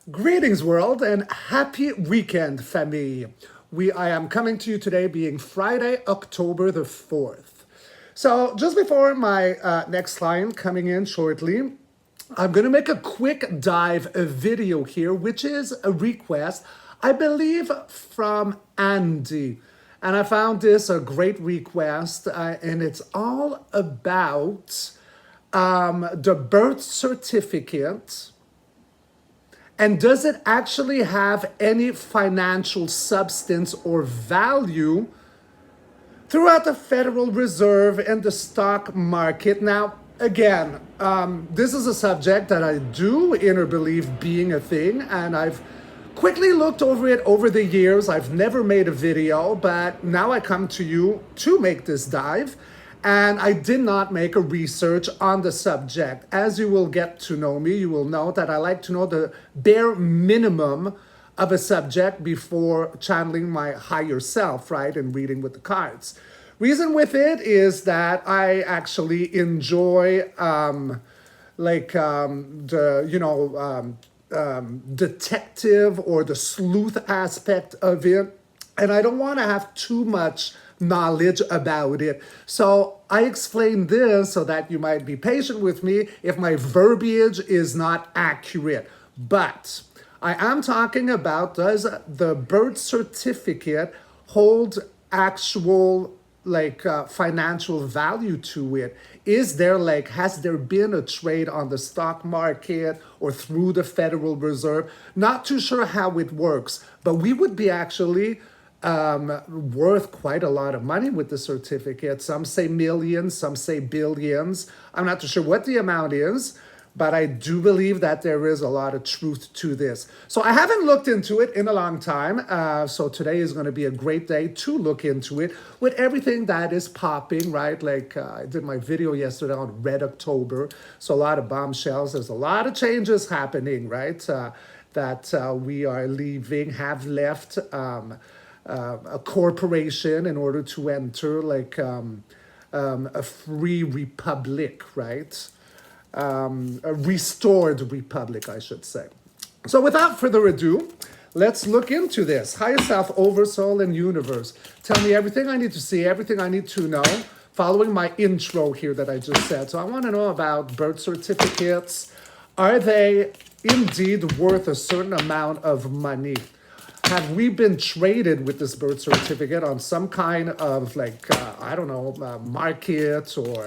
Greetings, world, and happy weekend, famille. I am coming to you today being Friday, October the 4th. So just before my next client coming in shortly, I'm going to make a quick dive video here, which is a request, I believe, from Andy. And I found this a great request, and it's all about the birth certificate. And does it actually have any financial substance or value throughout the Federal Reserve and the stock market? Now, again, this is a subject that I do believe being a thing, and I've quickly looked over it over the years. I've never made a video, but now I come to you to make this dive. And I did not make a research on the subject. As you will get to know me, you will know that I like to know the bare minimum of a subject before channeling my higher self, right, and reading with the cards. Reason with it is that I actually enjoy detective or the sleuth aspect of it, and I don't want to have too much knowledge about it. So I explain this so that you might be patient with me if my verbiage is not accurate. But I am talking about, does the birth certificate hold actual financial value to it? Is there has there been a trade on the stock market or through the Federal Reserve? Not too sure how it works, but we would be actually worth quite a lot of money with the certificate. Some say millions, some say billions. I'm not too sure what the amount is, but I do believe that there is a lot of truth to this. So I haven't looked into it in a long time. So today is going to be a great day to look into it with everything that is popping, right? I did my video yesterday on Red October. So a lot of bombshells. There's a lot of changes happening, right? That we are leaving, have left. A corporation in order to enter a free republic, right? A restored republic, I should say. So without further ado, let's look into this. Higher self, oversoul, and universe. Tell me everything I need to see, everything I need to know, following my intro here that I just said. So I want to know about birth certificates. Are they indeed worth a certain amount of money? Have we been traded with this birth certificate on some kind of market, or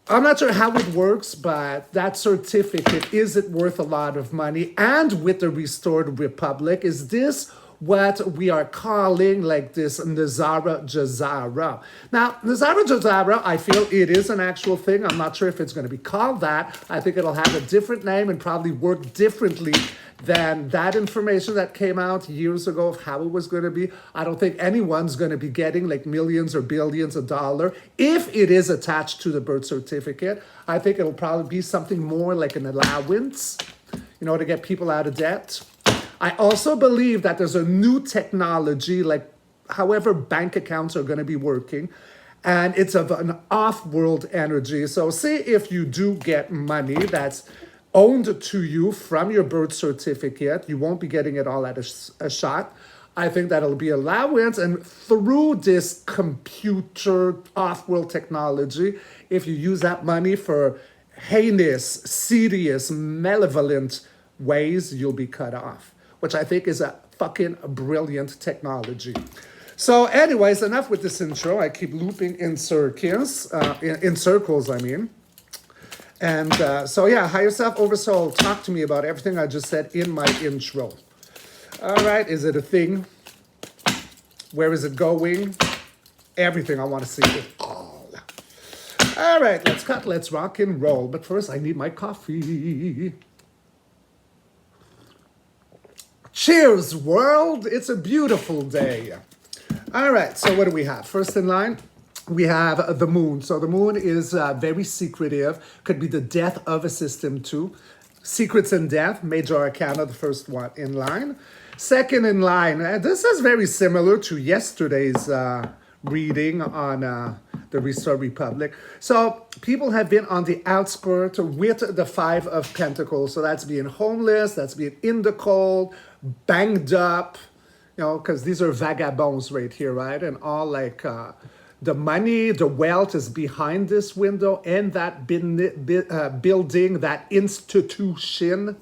I'm not sure how it works, but that certificate, is it worth a lot of money? And with the restored republic, is this what we are calling this Nesara Gesara? Now, Nesara Gesara, I feel it is an actual thing. I'm not sure if it's going to be called that. I think it'll have a different name and probably work differently than that information that came out years ago of how it was going to be. I don't think anyone's going to be getting millions or billions of dollars if it is attached to the birth certificate. I think it'll probably be something more like an allowance, to get people out of debt. I also believe that there's a new technology, however bank accounts are going to be working, and it's of an off-world energy. So see if you do get money that's owned to you from your birth certificate. You won't be getting it all at a shot. I think that'll be allowance, and through this computer off-world technology, if you use that money for heinous, serious, malevolent ways, you'll be cut off, which I think is a fucking brilliant technology. So anyways, enough with this intro. I keep looping in circles, I mean. And so yeah, higher self, oversoul, talk to me about everything I just said in my intro. All right, is it a thing? Where is it going? Everything. I want to see it all. All right, let's cut, let's rock and roll. But first, I need my coffee. Cheers, world. It's a beautiful day. All right, so what do we have? First in line, we have the moon. So the moon is very secretive. Could be the death of a system too. Secrets and death, major arcana, the first one in line. Second in line, this is very similar to yesterday's reading on the Restored Republic. So people have been on the outskirts with the Five of Pentacles. So that's being homeless, that's being in the cold, banged up, you know, because these are vagabonds right here, right? And all like the money, the wealth is behind this window and that building, that institution.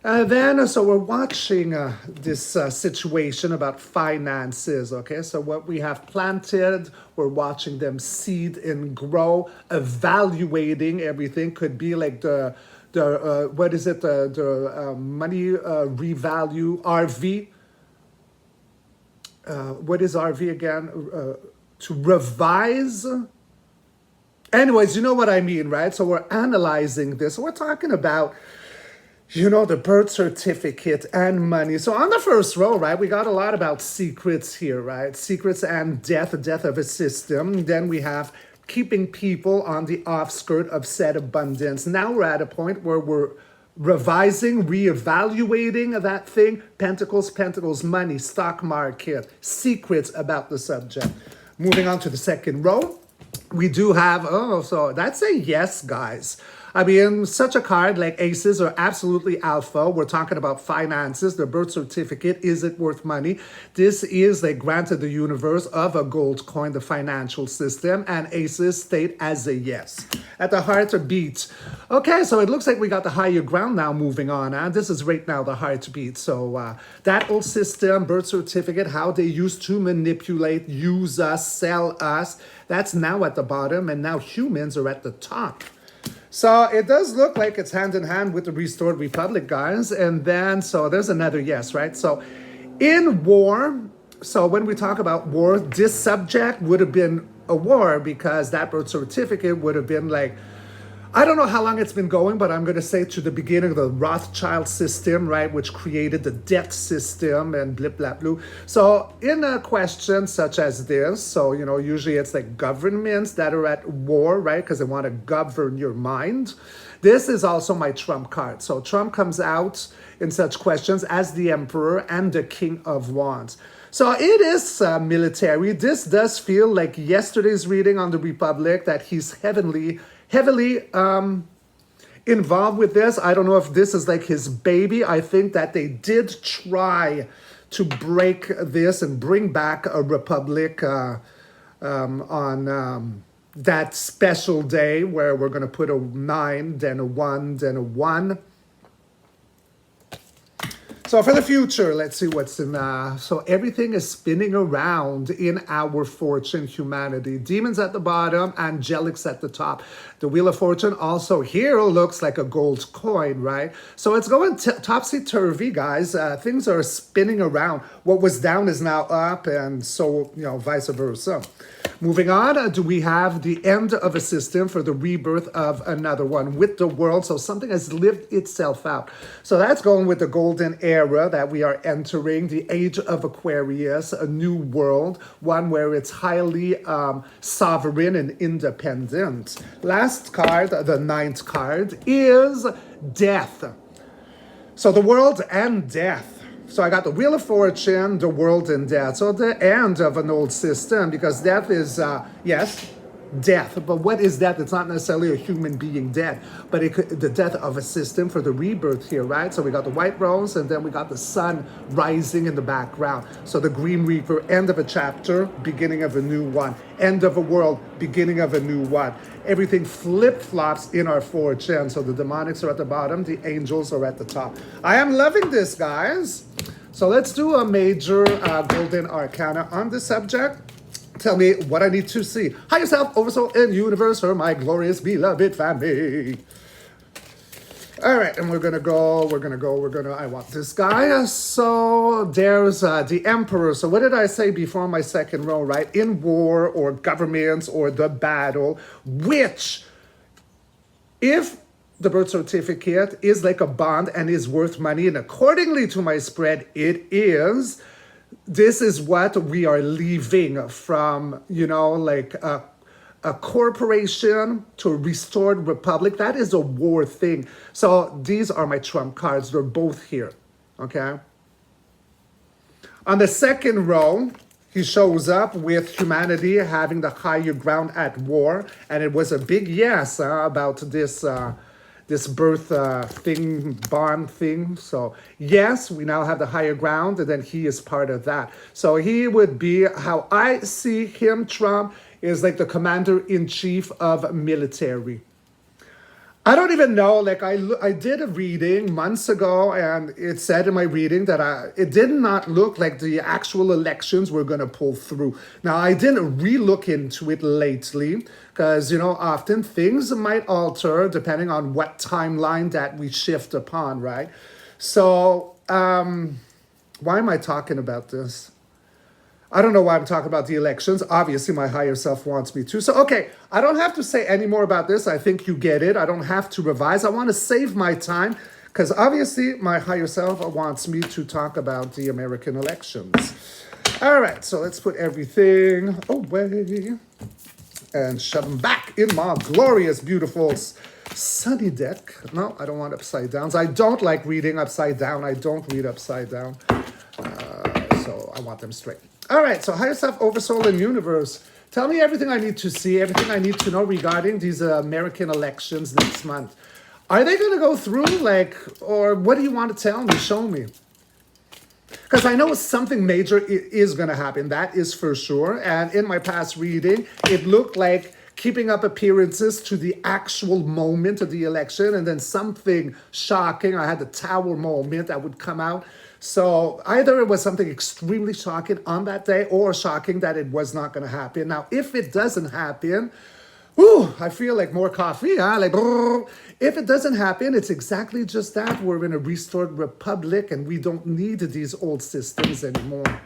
So we're watching this situation about finances, okay? So what we have planted, we're watching them seed and grow, evaluating everything. Could be like the what is it, the money revalue, RV. What is RV again? To revise. Anyways, you know what I mean, right? So we're analyzing this. We're talking about, you know, the birth certificate and money. So on the first row, right, we got a lot about secrets here, right? Secrets and death of a system. Then we have keeping people on the offskirt of said abundance. Now we're at a point where we're revising, reevaluating that thing. Pentacles, money, stock market, secrets about the subject. Moving on to the second row. We do have, so that's a yes, guys. I mean, such a card like aces are absolutely alpha. We're talking about finances. The birth certificate, is it worth money? This is like granted the universe of a gold coin, the financial system, and aces state as a yes. At the heartbeat. Okay, so it looks like we got the higher ground now moving on. This is right now the heartbeat. So that old system, birth certificate, how they used to manipulate, use us, sell us, that's now at the bottom, and now humans are at the top. So it does look like it's hand in hand with the Restored Republic, guys. And then, so there's another yes, right? So in war, so when we talk about war, this subject would have been a war because that birth certificate would have been like, I don't know how long it's been going, but I'm going to say to the beginning of the Rothschild system, right, which created the debt system and blip, blap, blue. So in a question such as this, so, you know, usually it's like governments that are at war, right, because they want to govern your mind. This is also my Trump card. So Trump comes out in such questions as the Emperor and the King of Wands. So it is military. This does feel like yesterday's reading on the Republic that he's heavily involved with this. I don't know if this is like his baby. I think that they did try to break this and bring back a republic on that special day where we're going to put a 9, then a 1, then a 1. So for the future, let's see what's in, so everything is spinning around in our fortune, humanity. Demons at the bottom, angelics at the top. The Wheel of Fortune also here looks like a gold coin, right? So it's going topsy-turvy, guys. Things are spinning around. What was down is now up, and so, you know, vice versa. Moving on, do we have the end of a system for the rebirth of another one with the world? So something has lived itself out. So that's going with the golden era that we are entering, the age of Aquarius, a new world, one where it's highly sovereign and independent. Last card, the 9th card, is death. So the world and death. So I got the Wheel of Fortune, the world, and death. So the end of an old system, because death is, yes, death. But what is death? It's not necessarily a human being dead, but it could, the death of a system for the rebirth here, right? So we got the white rose, and then we got the sun rising in the background. So the Green Reaper, end of a chapter, beginning of a new one. End of a world, beginning of a new one. Everything flip-flops in our fortune. So the demonics are at the bottom, the angels are at the top. I am loving this, guys. So let's do a major golden arcana on this subject. Tell me what I need to see. Higher self, oversoul, and universe are my glorious beloved family. All right, and we're gonna, I want this guy. So there's the Emperor. So what did I say before my second row, right? In war or governments or the battle, which if the birth certificate is like a bond and is worth money, and accordingly to my spread, it is. This is what we are leaving from, you know, like a corporation to a restored republic. That is a war thing. So these are my Trump cards. They're both here, okay? On the second row, He shows up with humanity having the higher ground at war, and it was a big yes about this birth thing, bond thing. So yes, we now have the higher ground, and then he is part of that. So he would be, how I see him, Trump, is like the commander-in-chief of military. I don't even know. Like I did a reading months ago, and it said in my reading that it did not look like the actual elections were going to pull through. Now I didn't re-look into it lately because often things might alter depending on what timeline that we shift upon, right? So why am I talking about this? I don't know why I'm talking about the elections. Obviously, my higher self wants me to. So, okay, I don't have to say any more about this. I think you get it. I don't have to revise. I want to save my time because obviously my higher self wants me to talk about the American elections. All right, so let's put everything away and shove them back in my glorious, beautiful, sunny deck. No, I don't want upside downs. I don't like reading upside down. I don't read upside down. So I want them straight. All right, so higher self, oversoul, and universe. Tell me everything I need to see, everything I need to know regarding these American elections next month. Are they going to go through, or what do you want to tell me? Show me. Because I know something major is going to happen. That is for sure. And in my past reading, it looked like keeping up appearances to the actual moment of the election, and then something shocking. I had the tower moment that would come out. So either it was something extremely shocking on that day or shocking that it was not going to happen. Now, if it doesn't happen, I feel like more coffee, huh? Like, if it doesn't happen, it's exactly just that. We're in a restored republic and we don't need these old systems anymore.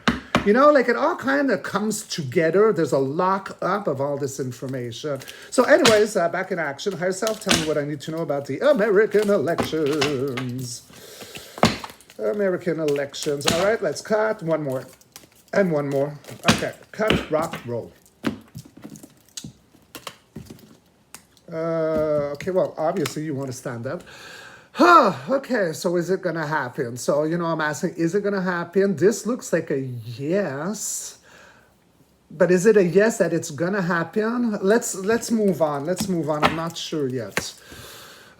It all kind of comes together. There's a lock up of all this information. So anyways, back in action. Higher self, tell me what I need to know about the American elections. American elections. All right, let's cut. One more. And one more. Okay, cut, rock, roll. Okay, well, obviously you want to stand up. Okay, so is it going to happen? So, I'm asking, is it going to happen? This looks like a yes. But is it a yes that it's going to happen? Let's move on. Let's move on. I'm not sure yet.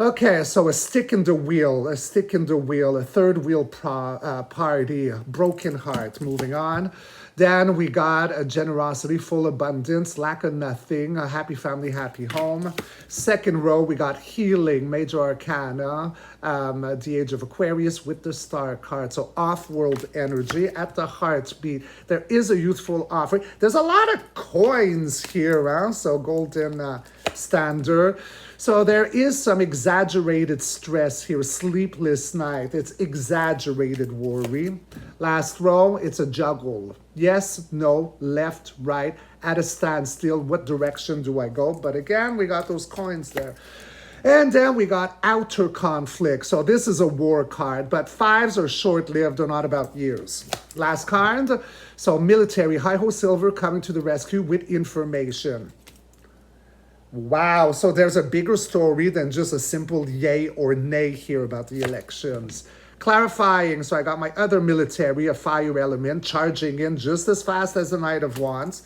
Okay, so a stick in the wheel, a third wheel party, a broken heart. Moving on. Then we got a generosity, full abundance, lack of nothing, a happy family, happy home. Second row, we got healing, major arcana, the age of Aquarius with the star card. So off-world energy at the heartbeat. There is a youthful offering. There's a lot of coins here, huh? So golden standard. So there is some exaggerated stress here, sleepless night. It's exaggerated worry. Last row, it's a juggle. Yes, no, left, right, at a standstill. What direction do I go? But again, we got those coins there. And then we got outer conflict. So this is a war card, but fives are short-lived. They're not about years. Last card, so military, high-ho silver coming to the rescue with information. Wow, so there's a bigger story than just a simple yay or nay here about the elections. Clarifying, so I got my other military, a fire element, charging in just as fast as the Knight of Wands.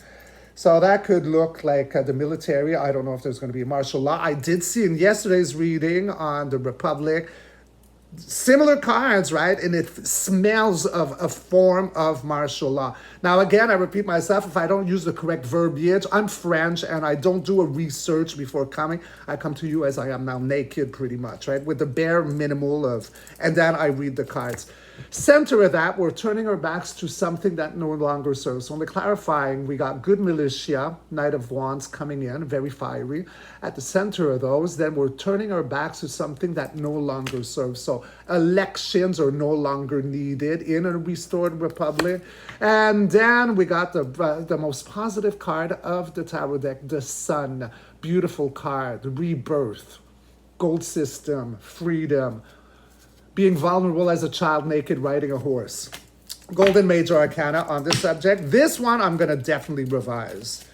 So that could look like the military. I don't know if there's going to be martial law. I did see in yesterday's reading on the Republic, similar cards, right? And it smells of a form of martial law. Now, again, I repeat myself, if I don't use the correct verbiage, I'm French and I don't do a research before coming. I come to you as I am now, naked pretty much, right? With the bare minimal of, and then I read the cards. Center of that, we're turning our backs to something that no longer serves. So on the clarifying, we got good militia, Knight of Wands coming in, very fiery. At the center of those, then we're turning our backs to something that no longer serves. So elections are no longer needed in a restored republic. And then we got the most positive card of the tarot deck, the Sun. Beautiful card, rebirth, gold system, freedom, being vulnerable as a child, naked, riding a horse. Golden Major Arcana on this subject. This one I'm going to definitely revise.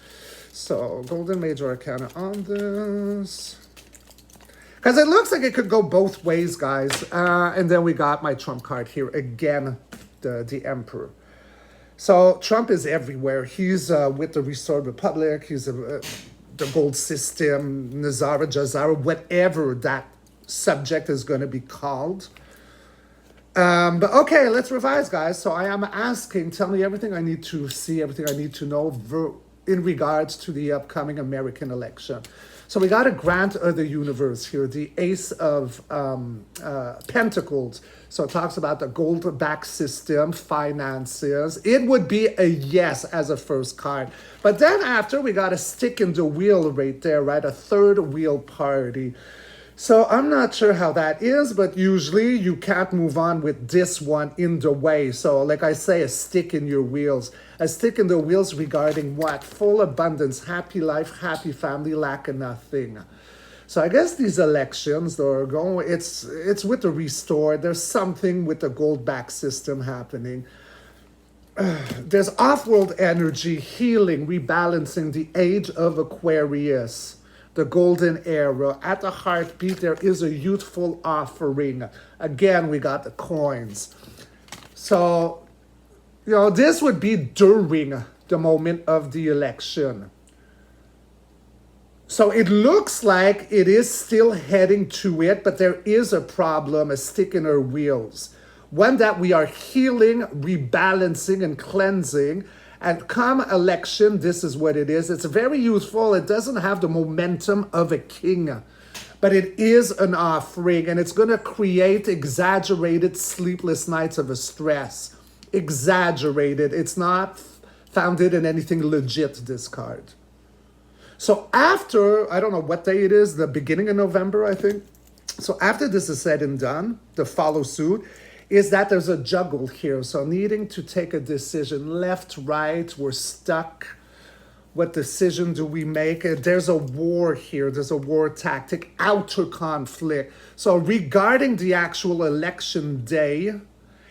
So, Golden Major Arcana on this. Because it looks like it could go both ways, guys. And then we got my trump card here again, the Emperor. So Trump is everywhere. He's with the Restored Republic. He's the gold system, Nesara, Gesara, whatever that subject is going to be called. But okay, let's revise, guys. So I am asking, tell me everything I need to see, everything I need to know in regards to the upcoming American election. So we got a grant of the universe here, the Ace of Pentacles. So it talks about the gold back system, finances. It would be a yes as a first card. But then after, we got a stick in the wheel right there, right? A third wheel party. So I'm not sure how that is, but usually you can't move on with this one in the way. So like I say, a stick in your wheels. A stick in the wheels regarding what? Full abundance, happy life, happy family, lack of nothing. So I guess these elections are going, it's with the restore. There's something with the gold back system happening. There's off-world energy, healing, rebalancing, the age of Aquarius. The golden era. At the heartbeat, there is a youthful offering. Again, we got the coins. So, this would be during the moment of the election. So it looks like it is still heading to it, but there is a problem, a stick in our wheels. One that we are healing, rebalancing, and cleansing. And come election, this is what it is. It's very youthful. It doesn't have the momentum of a king, but it is an offering, and it's going to create exaggerated sleepless nights of a stress. Exaggerated. It's not founded in anything legit, this card. So after, I don't know what day it is, the beginning of November, I think. So after this is said and done, the follow suit is that there's a juggle here. So needing to take a decision, left, right, we're stuck. What decision do we make? There's a war here. There's a war tactic, outer conflict. So regarding the actual election day,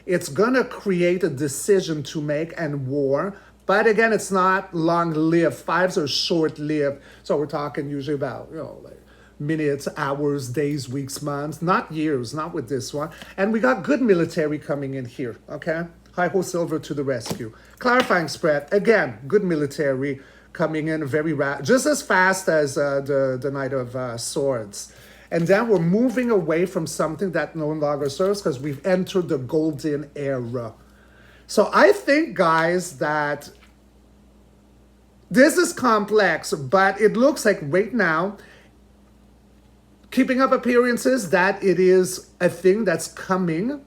it's going to create a decision to make and war. But again, it's not long-lived. Fives are short-lived. So we're talking usually about, like minutes, hours, days, weeks, months, not years, not with this one. And we got good military coming in here, okay? High-ho silver to the rescue. Clarifying spread, again, good military coming in very just as fast as the Knight of Swords. And then we're moving away from something that no longer serves because we've entered the golden era. So I think, guys, that this is complex, but it looks like right now, keeping up appearances, that it is a thing that's coming,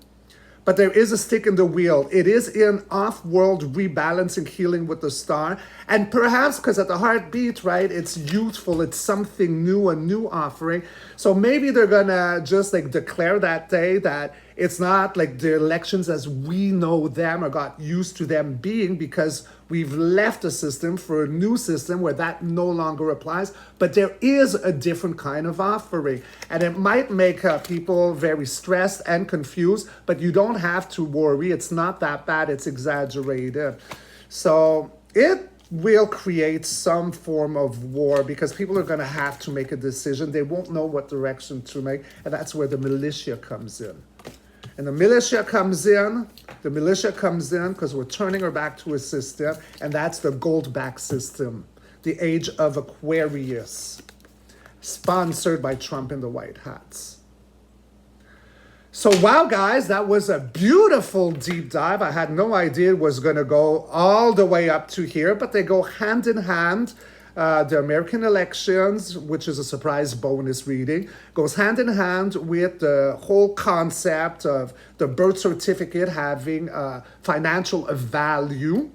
but there is a stick in the wheel. It is in off-world rebalancing, healing with the star. And perhaps because at the heartbeat, right, it's youthful, it's something new, a new offering. So maybe they're gonna just like declare that day that it's not like the elections as we know them or got used to them being, because we've left a system for a new system where that no longer applies. But there is a different kind of offering. And it might make people very stressed and confused, but you don't have to worry. It's not that bad. It's exaggerated. So it will create some form of war because people are going to have to make a decision. They won't know what direction to make. And that's where the militia comes in. And the militia comes in because we're turning our back to a system, and that's the gold back system, the age of Aquarius, sponsored by Trump and the White Hats. So wow, guys, that was a beautiful deep dive. I had no idea it was going to go all the way up to here, but they go hand in hand. The American elections, which is a surprise bonus reading, goes hand in hand with the whole concept of the birth certificate having financial value,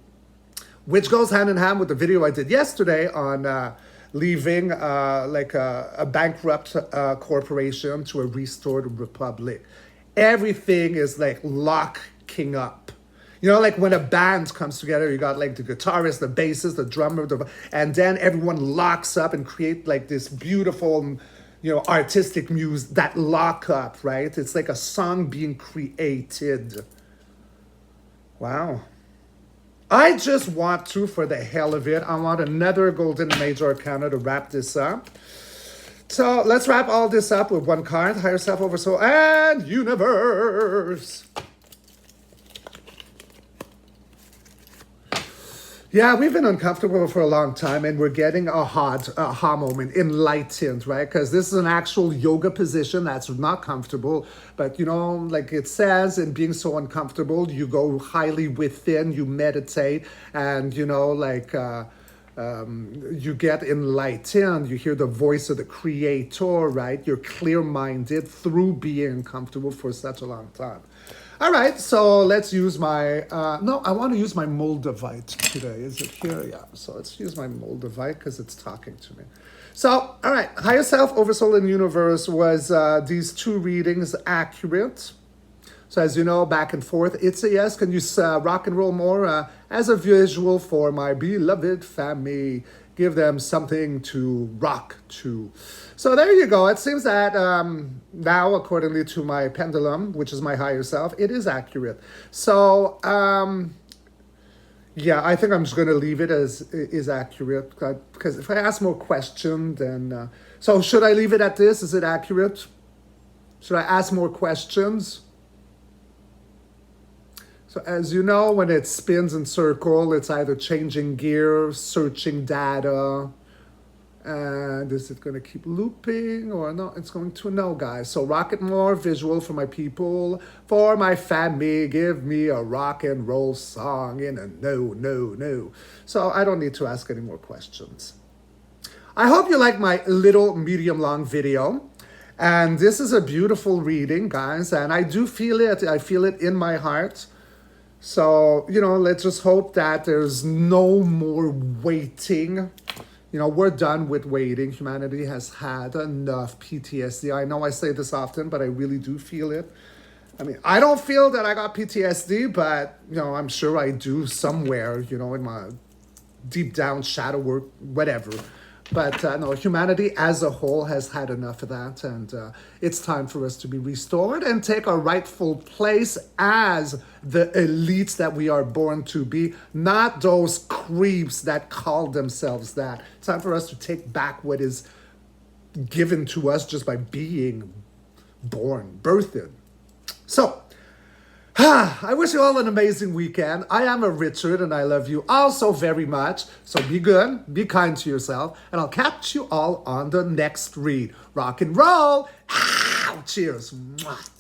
which goes hand in hand with the video I did yesterday on leaving like a bankrupt corporation to a restored republic. Everything is like locking up. Like when a band comes together, you got like the guitarist, the bassist, the drummer, and then everyone locks up and create like this beautiful, artistic music, that lock up, right? It's like a song being created. Wow. I just want to, for the hell of it, I want another Golden Major Arcana to wrap this up. So let's wrap all this up with one card, Higher Self, Oversoul, and Universe. Yeah, we've been uncomfortable for a long time, and we're getting a aha moment, enlightened, right? Because this is an actual yoga position that's not comfortable, but like it says, in being so uncomfortable, you go highly within, you meditate, and you get enlightened. You hear the voice of the creator, right? You're clear-minded through being uncomfortable for such a long time. All right, so let's use my, no, I want to use my Moldavite today. Is it here? Yeah, so let's use my Moldavite because it's talking to me. So, all right, Higher Self, Oversoul, and Universe was these two readings accurate? So as you know, back and forth, it's a yes. Can you rock and roll more as a visual for my beloved family? Give them something to rock to. So there you go. It seems that now, accordingly to my pendulum, which is my higher self, it is accurate. So yeah, I think I'm just going to leave it as is accurate, because if I ask more questions, then so should I leave it at this? Is it accurate? Should I ask more questions? So as you know, when it spins in circle, it's either changing gear, searching data, and is it going to keep looping or no? It's going to no, guys. So rock it more visual for my people, for my family. Give me a rock and roll song in a no, no, no. So I don't need to ask any more questions. I hope you like my little medium long video. And this is a beautiful reading, guys. And I do feel it. I feel it in my heart. So, let's just hope that there's no more waiting. We're done with waiting. Humanity has had enough PTSD. I know I say this often, but I really do feel it. I mean, I don't feel that I got PTSD, but, I'm sure I do somewhere, in my deep down shadow work, whatever. But no, humanity as a whole has had enough of that, and it's time for us to be restored and take our rightful place as the elites that we are born to be, not those creeps that call themselves that. It's time for us to take back what is given to us just by being born, birthed. So, I wish you all an amazing weekend. I am a Richard, and I love you all so very much. So be good, be kind to yourself, and I'll catch you all on the next read. Rock and roll. Ow! Cheers. Mwah.